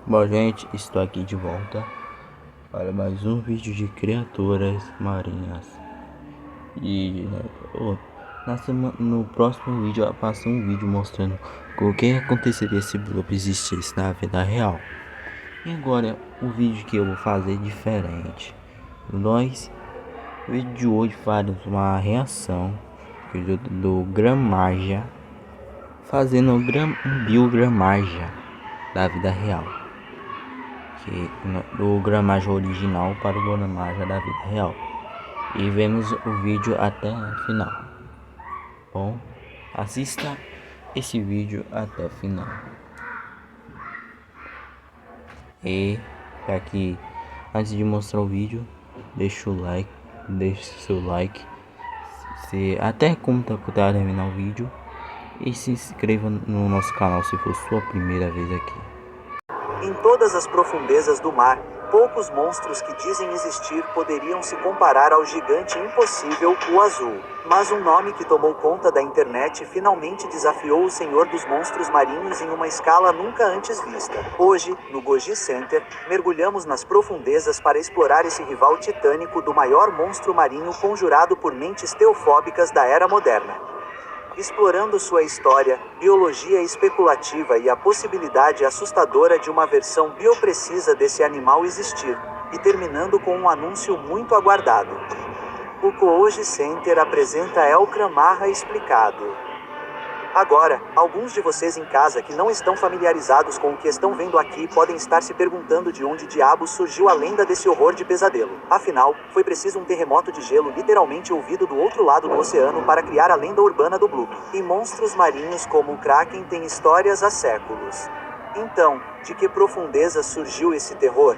Bom, gente, estou aqui de volta para mais um vídeo de criaturas marinhas. E no próximo vídeo eu passo um vídeo mostrando o que aconteceria se o Bloop existisse na vida real. E agora o vídeo que eu vou fazer é diferente. No vídeo de hoje faremos uma reação do Gramaja, fazendo um Biogramaja da vida real. Do Gramaja original para o Gramaja da vida real. E vemos o vídeo até o final. Bom, assista esse vídeo até o final. E aqui, antes de mostrar o vídeo, deixa seu like, até como tá terminar o vídeo, e se inscreva no nosso canal se for sua primeira vez aqui. Em todas as profundezas do mar, poucos monstros que dizem existir poderiam se comparar ao gigante impossível, o Azul. Mas um nome que tomou conta da internet finalmente desafiou o Senhor dos Monstros Marinhos em uma escala nunca antes vista. Hoje, no Goji Center, mergulhamos nas profundezas para explorar esse rival titânico do maior monstro marinho conjurado por mentes teofóbicas da era moderna. Explorando sua história, biologia especulativa e a possibilidade assustadora de uma versão bioprecisa desse animal existir, e terminando com um anúncio muito aguardado. O Goji Center apresenta El Gramaja explicado. Agora, alguns de vocês em casa que não estão familiarizados com o que estão vendo aqui podem estar se perguntando de onde diabos surgiu a lenda desse horror de pesadelo. Afinal, foi preciso um terremoto de gelo literalmente ouvido do outro lado do oceano para criar a lenda urbana do Bloop. E monstros marinhos como o Kraken têm histórias há séculos. Então, de que profundezas surgiu esse terror?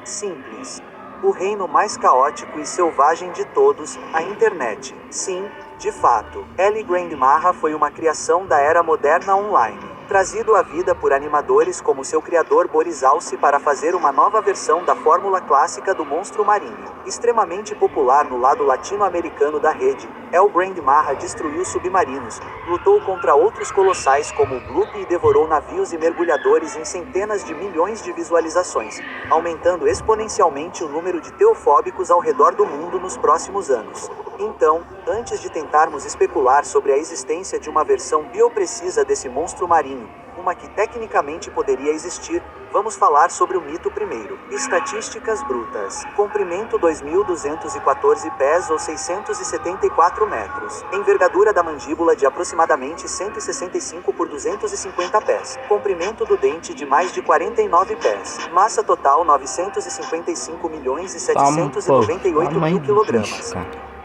Simples. O reino mais caótico e selvagem de todos, a internet. Sim, de fato, El Gramaja foi uma criação da era moderna online, trazido à vida por animadores como seu criador Boris Alce para fazer uma nova versão da fórmula clássica do monstro marinho. Extremamente popular no lado latino-americano da rede, El Gramaja destruiu submarinos, lutou contra outros colossais como o Bloop e devorou navios e mergulhadores em centenas de milhões de visualizações, aumentando exponencialmente o número de teofóbicos ao redor do mundo nos próximos anos. Então, antes de tentarmos especular sobre a existência de uma versão bioprecisa desse monstro marinho, uma que tecnicamente poderia existir, vamos falar sobre o mito primeiro. Estatísticas brutas. Comprimento 2.214 pés ou 674 metros. Envergadura da mandíbula de aproximadamente 165 por 250 pés. Comprimento do dente de mais de 49 pés. Massa total 955.798.000 kg.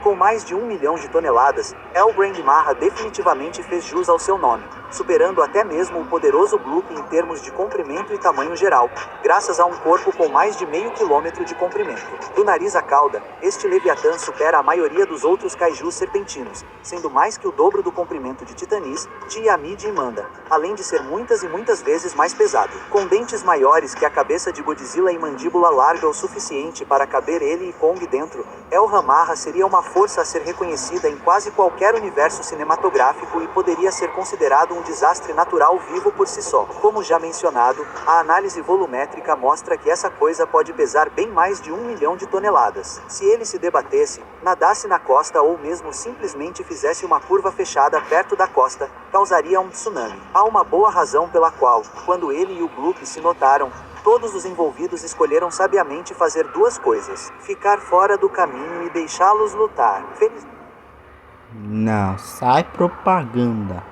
Com mais de 1 milhão de toneladas, El Gramaja definitivamente fez jus ao seu nome, superando até mesmo o poderoso Bloop em termos de comprimento e tamanho geral, graças a um corpo com mais de meio quilômetro de comprimento. Do nariz à cauda, este Leviatã supera a maioria dos outros kaijus serpentinos, sendo mais que o dobro do comprimento de Titanis, Tiamid e Manda, além de ser muitas e muitas vezes mais pesado. Com dentes maiores que a cabeça de Godzilla e mandíbula larga o suficiente para caber ele e Kong dentro, El Gramaja seria uma força a ser reconhecida em quase qualquer universo cinematográfico e poderia ser considerado um desastre natural vivo por si só. Como já mencionado, a análise volumétrica mostra que essa coisa pode pesar bem mais de 1 milhão de toneladas. Se ele se debatesse, nadasse na costa ou mesmo simplesmente fizesse uma curva fechada perto da costa, causaria um tsunami. Há uma boa razão pela qual, quando ele e o Bloop se notaram, todos os envolvidos escolheram sabiamente fazer duas coisas: ficar fora do caminho e deixá-los lutar. Não, sai propaganda.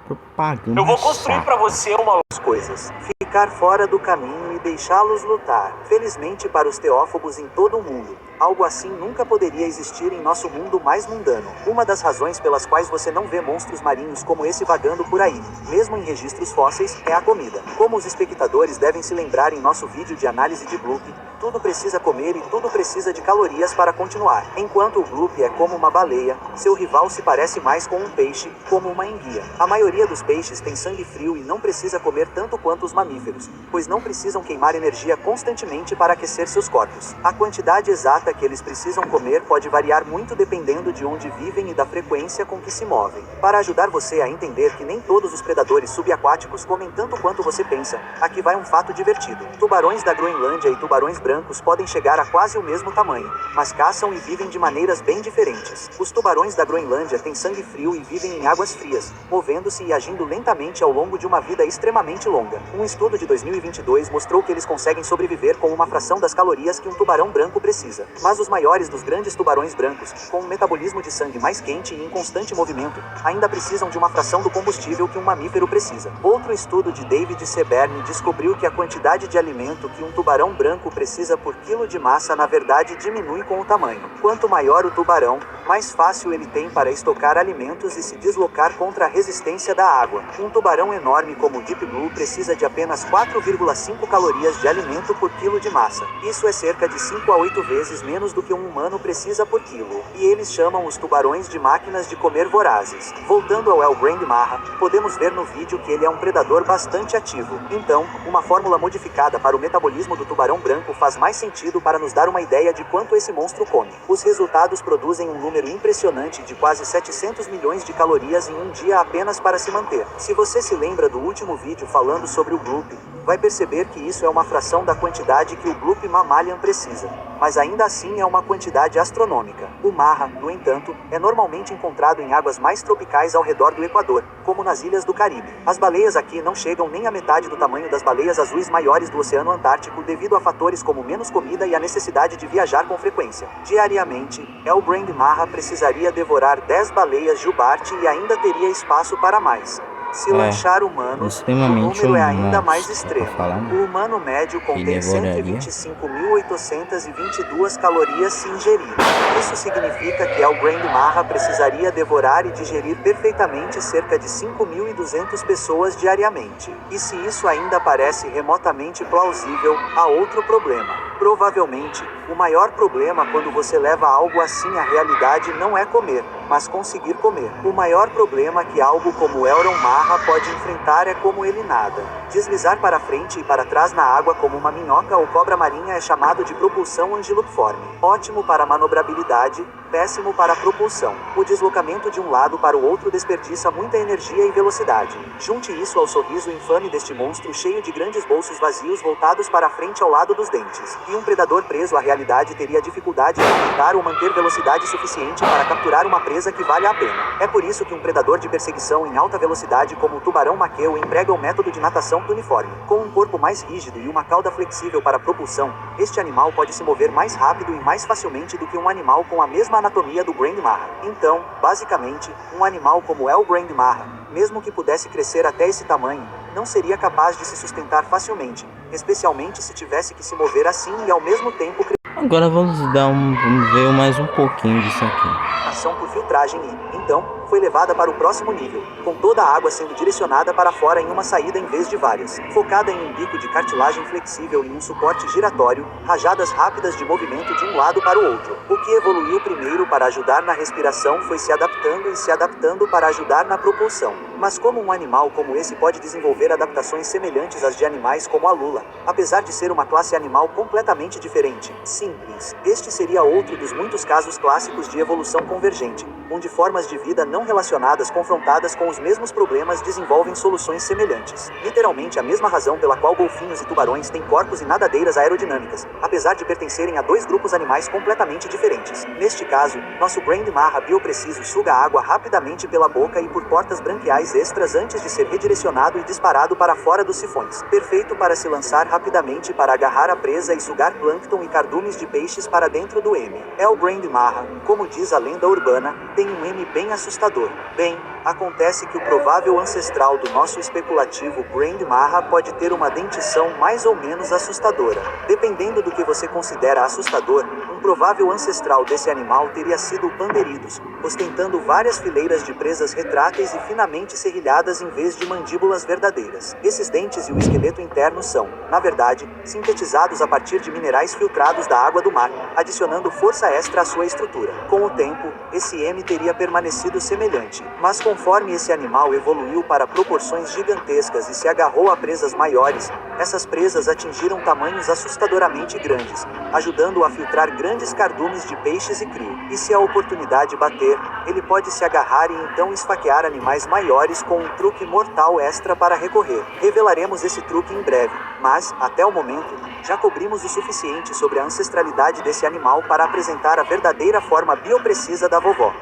Propaganda. Eu vou construir pra você uma coisas. Ficar fora do caminho e deixá-los lutar. Felizmente para os teófobos em todo o mundo, algo assim nunca poderia existir em nosso mundo mais mundano. Uma das razões pelas quais você não vê monstros marinhos como esse vagando por aí, mesmo em registros fósseis, é a comida. Como os espectadores devem se lembrar em nosso vídeo de análise de Bloop, tudo precisa comer e tudo precisa de calorias para continuar. Enquanto o Bloop é como uma baleia, seu rival se parece mais com um peixe, como uma enguia. A maioria dos peixes tem sangue frio e não precisa comer tanto quanto os mamíferos, pois não precisam queimar queimar energia constantemente para aquecer seus corpos. A quantidade exata que eles precisam comer pode variar muito dependendo de onde vivem e da frequência com que se movem. Para ajudar você a entender que nem todos os predadores subaquáticos comem tanto quanto você pensa, aqui vai um fato divertido. Tubarões da Groenlândia e tubarões brancos podem chegar a quase o mesmo tamanho, mas caçam e vivem de maneiras bem diferentes. Os tubarões da Groenlândia têm sangue frio e vivem em águas frias, movendo-se e agindo lentamente ao longo de uma vida extremamente longa. Um estudo de 2022 mostrou que eles conseguem sobreviver com uma fração das calorias que um tubarão branco precisa. Mas os maiores dos grandes tubarões brancos, com um metabolismo de sangue mais quente e em constante movimento, ainda precisam de uma fração do combustível que um mamífero precisa. Outro estudo de David Seberne descobriu que a quantidade de alimento que um tubarão branco precisa por quilo de massa na verdade diminui com o tamanho. Quanto maior o tubarão, mais fácil ele tem para estocar alimentos e se deslocar contra a resistência da água. Um tubarão enorme como o Deep Blue precisa de apenas 4,5 calorias de alimento por quilo de massa. Isso é cerca de 5 a 8 vezes menos do que um humano precisa por quilo. E eles chamam os tubarões de máquinas de comer vorazes. Voltando ao El Grand Marra, podemos ver no vídeo que ele é um predador bastante ativo. Então, uma fórmula modificada para o metabolismo do tubarão branco faz mais sentido para nos dar uma ideia de quanto esse monstro come. Os resultados produzem um número impressionante de quase 700 milhões de calorias em um dia apenas para se manter. Se você se lembra do último vídeo falando sobre o Bloop, vai perceber que isso é uma fração da quantidade que o Bloop mammalian precisa. Mas ainda assim é uma quantidade astronômica. O marra, no entanto, é normalmente encontrado em águas mais tropicais ao redor do Equador, como nas ilhas do Caribe. As baleias aqui não chegam nem à metade do tamanho das baleias azuis maiores do Oceano Antártico devido a fatores como menos comida e a necessidade de viajar com frequência. Diariamente, El Grand Marra precisaria devorar 10 baleias jubarte e ainda teria espaço para mais. Se lanchar humanos, o número é ainda mais extremo. O humano médio contém 125.822 calorias se ingerir. Isso significa que El Grand Marra precisaria devorar e digerir perfeitamente cerca de 5.200 pessoas diariamente. E se isso ainda parece remotamente plausível, há outro problema. Provavelmente, o maior problema quando você leva algo assim à realidade não é comer, mas conseguir comer. O maior problema que algo como Elron Marra pode enfrentar é como ele nada. Deslizar para frente e para trás na água como uma minhoca ou cobra marinha é chamado de propulsão angiloforme. Ótimo para manobrabilidade, péssimo para a propulsão. O deslocamento de um lado para o outro desperdiça muita energia e velocidade. Junte isso ao sorriso infame deste monstro cheio de grandes bolsos vazios voltados para a frente ao lado dos dentes. E um predador preso à realidade teria dificuldade em aumentar ou manter velocidade suficiente para capturar uma presa que vale a pena. É por isso que um predador de perseguição em alta velocidade como o tubarão maqueu emprega o método de natação pluniforme. Com um corpo mais rígido e uma cauda flexível para propulsão, este animal pode se mover mais rápido e mais facilmente do que um animal com a mesma anatomia do Grand Marra. Então, basicamente, um animal como El Grand Marra, mesmo que pudesse crescer até esse tamanho, não seria capaz de se sustentar facilmente, especialmente se tivesse que se mover assim e ao mesmo tempo Agora vamos ver mais um pouquinho disso aqui. ação por filtragem e, então, foi levada para o próximo nível, com toda a água sendo direcionada para fora em uma saída em vez de várias. Focada em um bico de cartilagem flexível e um suporte giratório, rajadas rápidas de movimento de um lado para o outro. O que evoluiu primeiro para ajudar na respiração foi se adaptando para ajudar na propulsão. Mas como um animal como esse pode desenvolver adaptações semelhantes às de animais como a lula, apesar de ser uma classe animal completamente diferente? Simples. Este seria outro dos muitos casos clássicos de evolução convergente, onde formas de vida não relacionadas confrontadas com os mesmos problemas desenvolvem soluções semelhantes. Literalmente a mesma razão pela qual golfinhos e tubarões têm corpos e nadadeiras aerodinâmicas, apesar de pertencerem a dois grupos animais completamente diferentes. Neste caso, nosso Grand Marra biopreciso suga água rapidamente pela boca e por portas branquiais extras antes de ser redirecionado e disparado para fora dos sifões. Perfeito para se lançar rapidamente para agarrar a presa e sugar plâncton e cardumes de peixes para dentro do M. El Grand Marra, como diz a lenda urbana, tem um M bem assustador. Bem, acontece que o provável ancestral do nosso especulativo Grand Marra pode ter uma dentição mais ou menos assustadora. Dependendo do que você considera assustador, um provável ancestral desse animal teria sido o Panderidos, ostentando várias fileiras de presas retráteis e finamente serrilhadas em vez de mandíbulas verdadeiras. Esses dentes e o esqueleto interno são, na verdade, sintetizados a partir de minerais filtrados da água do mar, adicionando força extra à sua estrutura. Com o tempo, esse M teria permanecido semelhante, mas conforme esse animal evoluiu para proporções gigantescas e se agarrou a presas maiores, essas presas atingiram tamanhos assustadoramente grandes, ajudando-o a filtrar grandes cardumes de peixes e crio. E se a oportunidade bater, ele pode se agarrar e então esfaquear animais maiores com um truque mortal extra para recorrer. Revelaremos esse truque em breve, mas, até o momento, já cobrimos o suficiente sobre a ancestralidade desse animal para apresentar a verdadeira forma bioprecisa da vovó.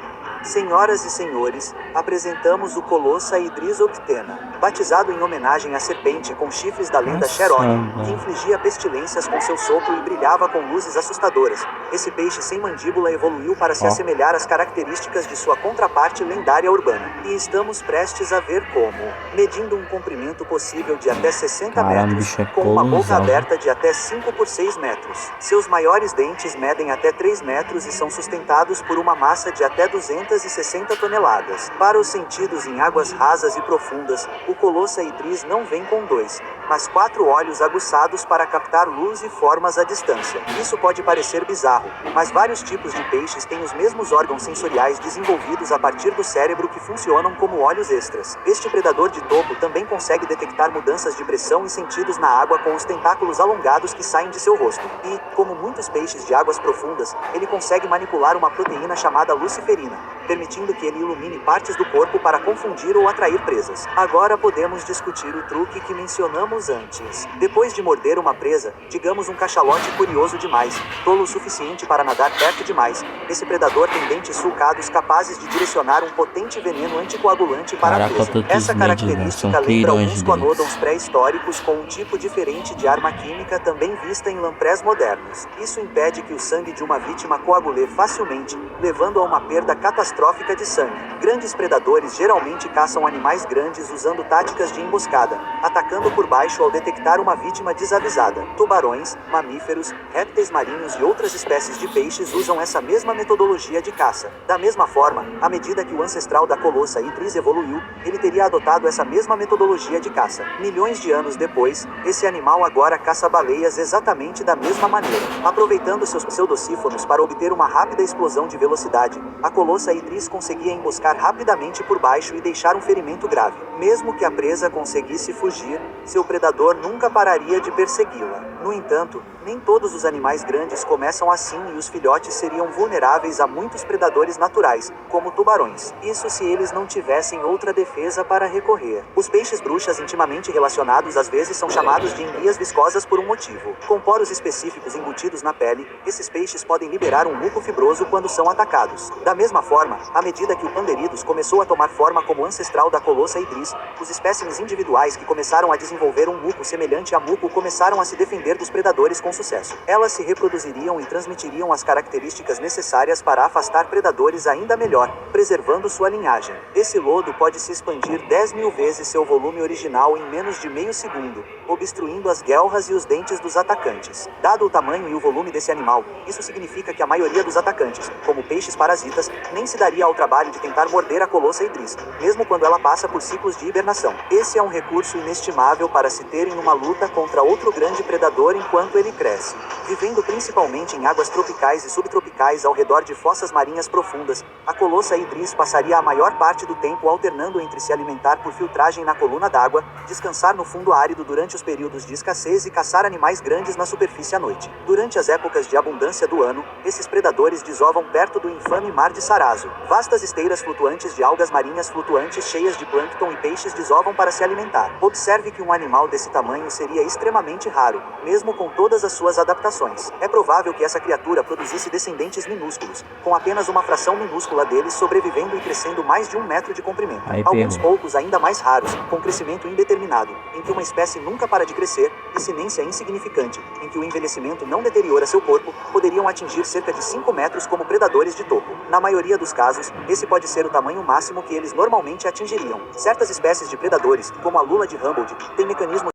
Senhoras e senhores, apresentamos o Colossa Idris Octena, batizado em homenagem à serpente com chifres da lenda Sherlock, que infligia pestilências com seu sopro e brilhava com luzes assustadoras. Esse peixe sem mandíbula evoluiu para se assemelhar às características de sua contraparte lendária urbana. E estamos prestes a ver como, medindo um comprimento possível de até 60 metros, com uma boca aberta de até 5 por 6 metros. Seus maiores dentes medem até 3 metros e são sustentados por uma massa de até 260 toneladas. Para os sentidos em águas rasas e profundas, o Colossa Idris não vem com 2, mas 4 olhos aguçados para captar luz e formas à distância. Isso pode parecer bizarro, mas vários tipos de peixes têm os mesmos órgãos sensoriais desenvolvidos a partir do cérebro que funcionam como olhos extras. Este predador de topo também consegue detectar mudanças de pressão e sentidos na água com os tentáculos alongados que saem de seu rosto. E, como muitos peixes de águas profundas, ele consegue manipular uma proteína chamada luciferina, permitindo que ele ilumine partes do corpo para confundir ou atrair presas. Agora podemos discutir o truque que mencionamos antes. Depois de morder uma presa, digamos um cachalote curioso demais, tolo o suficiente para nadar perto demais, esse predador tem dentes sulcados capazes de direcionar um potente veneno anticoagulante para a presa. Essa característica lembra alguns conodons pré-históricos com um tipo diferente de arma química também vista em lamprés modernos. Isso impede que o sangue de uma vítima coagule facilmente, levando a uma perda catastrófica de sangue. Grandes predadores geralmente caçam animais grandes usando táticas de emboscada, atacando por baixo ao detectar uma vítima desavisada. Tubarões, mamíferos, répteis marinhos e outras espécies de peixes usam essa mesma metodologia de caça. Da mesma forma, à medida que o ancestral da Colossa Idris evoluiu, ele teria adotado essa mesma metodologia de caça. Milhões de anos depois, esse animal agora caça baleias exatamente da mesma maneira. Aproveitando seus pseudocífonos para obter uma rápida explosão de velocidade, a Colossa Idris conseguia emboscar rapidamente por baixo e deixar um ferimento grave. Mesmo que a presa conseguisse fugir, seu predador nunca pararia de persegui-la. No entanto, nem todos os animais grandes começam assim e os filhotes seriam vulneráveis a muitos predadores naturais, como tubarões. Isso se eles não tivessem outra defesa para recorrer. Os peixes bruxas intimamente relacionados às vezes são chamados de embrias viscosas por um motivo. Com poros específicos embutidos na pele, esses peixes podem liberar um muco fibroso quando são atacados. Da mesma forma, à medida que o Panderidos começou a tomar forma como ancestral da Colossa Idris, os espécimes individuais que começaram a desenvolver um muco semelhante a muco começaram a se defender dos predadores com sucesso. Elas se reproduziriam e transmitiriam as características necessárias para afastar predadores ainda melhor, preservando sua linhagem. Esse lodo pode se expandir 10.000 vezes seu volume original em menos de meio segundo, obstruindo as guelras e os dentes dos atacantes. Dado o tamanho e o volume desse animal, isso significa que a maioria dos atacantes, como peixes parasitas, nem se daria ao trabalho de tentar morder a Colossa Idris, mesmo quando ela passa por ciclos de hibernação. Esse é um recurso inestimável para se ter em uma luta contra outro grande predador enquanto ele cresce. Vivendo principalmente em águas tropicais e subtropicais ao redor de fossas marinhas profundas, a Colossa Idris passaria a maior parte do tempo alternando entre se alimentar por filtragem na coluna d'água, descansar no fundo árido durante os períodos de escassez e caçar animais grandes na superfície à noite. Durante as épocas de abundância do ano, esses predadores desovam perto do infame Mar de Sarazo. Vastas esteiras flutuantes de algas marinhas flutuantes cheias de plâncton e peixes desovam para se alimentar. Observe que um animal desse tamanho seria extremamente raro, mesmo com todas as suas adaptações. É provável que essa criatura produzisse descendentes minúsculos, com apenas uma fração minúscula deles sobrevivendo e crescendo mais de 1 metro de comprimento. Alguns poucos ainda mais raros, com crescimento indeterminado, em que uma espécie nunca para de crescer, e sinência insignificante, em que o envelhecimento não deteriora seu corpo, poderiam atingir cerca de 5 metros como predadores de topo. Na maioria dos casos, esse pode ser o tamanho máximo que eles normalmente atingiriam. Certas espécies de predadores, como a lula de Humboldt, têm mecanismos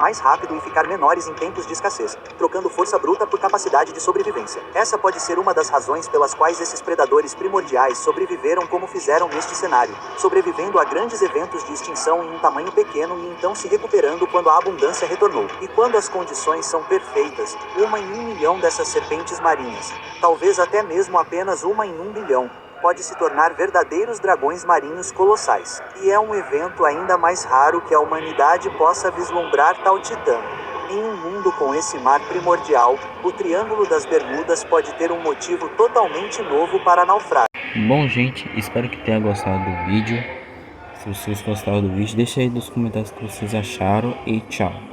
mais rápido e ficar menores em tempos de escassez, trocando força bruta por capacidade de sobrevivência. Essa pode ser uma das razões pelas quais esses predadores primordiais sobreviveram como fizeram neste cenário, sobrevivendo a grandes eventos de extinção em um tamanho pequeno e então se recuperando quando a abundância retornou. E quando as condições são perfeitas, uma em 1 milhão dessas serpentes marinhas, talvez até mesmo apenas uma em 1 bilhão, pode se tornar verdadeiros dragões marinhos colossais. E é um evento ainda mais raro que a humanidade possa vislumbrar tal titã. Em um mundo com esse mar primordial, o Triângulo das Bermudas pode ter um motivo totalmente novo para naufrágio. Bom, gente, espero que tenha gostado do vídeo. Se vocês gostaram do vídeo, deixa aí nos comentários o que vocês acharam e tchau.